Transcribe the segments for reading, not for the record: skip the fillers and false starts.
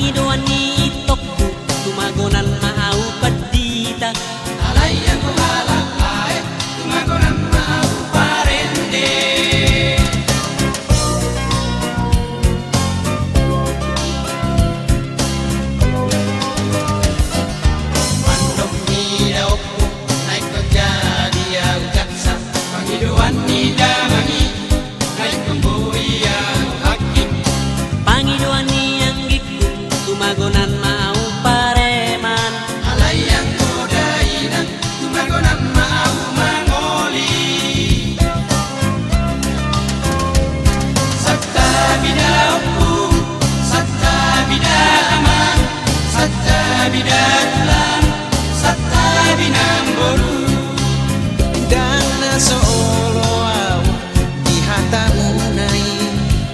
Pangidoan ni itok tumagonan maaw padita. Alayan ko halakay, tumagonan maaw parende. Mandok ni daw po, naik kejadi ang jaksa. Pangidoan ni damangi, naik kembuhi ang hakim. Pangidoan ni anggik tumagonan maaw pareman. Alayan ko dainan, tumagonan maaw mangoli. Sabta bidaw po, sabta bidaman, sabta bidatulang, sabta binamboru. Dan nasoolo aw ihatamunay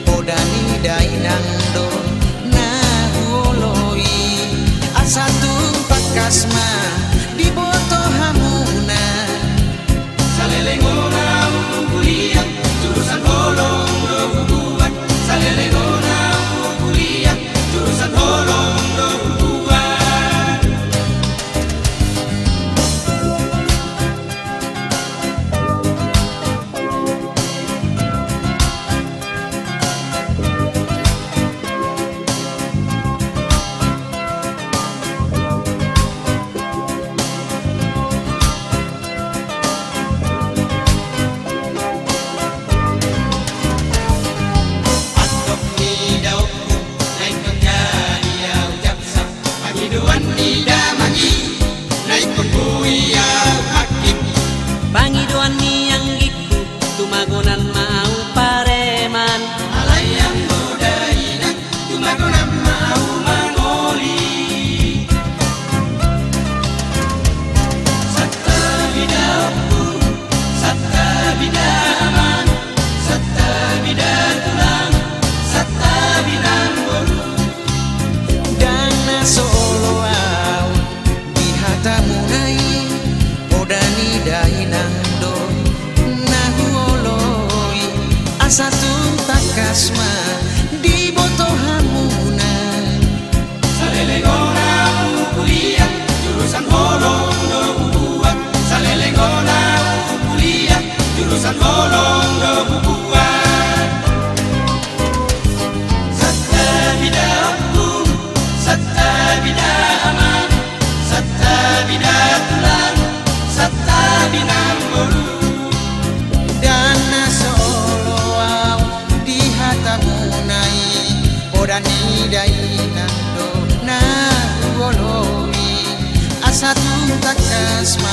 podani dainang do nahuloi asatung pakasma diboto hamuna Salelengo na kuliah, jurusan holong do bubuan. Salelengo na kuliah, jurusan holong do bubuan. Atok ni daw po, naik kejadi ang jaksa. Pangidoan ni damangi, naik kembuhi ang hakim. Pangidoan ni anggik tumagonan maaw pareman. Alayan mo dainan, tumagonan maaw mangoli. Satta bidaw po, satta bidaman, satta bidatulang, satta binamboru. dan nasoolo aw ihatamunay podani dainang do nahuloi asatung pakasma diboto hamuna Salelengo na kuliah, jurusan holong do bubuan. Salelengo na kuliah, jurusan holong do bubuan. Satta bidaku, satta bidaman, satta bidatulang, satta binamboru. dan nasoolo aw dihatamunay podani dainang do nahuloi asatung pakasma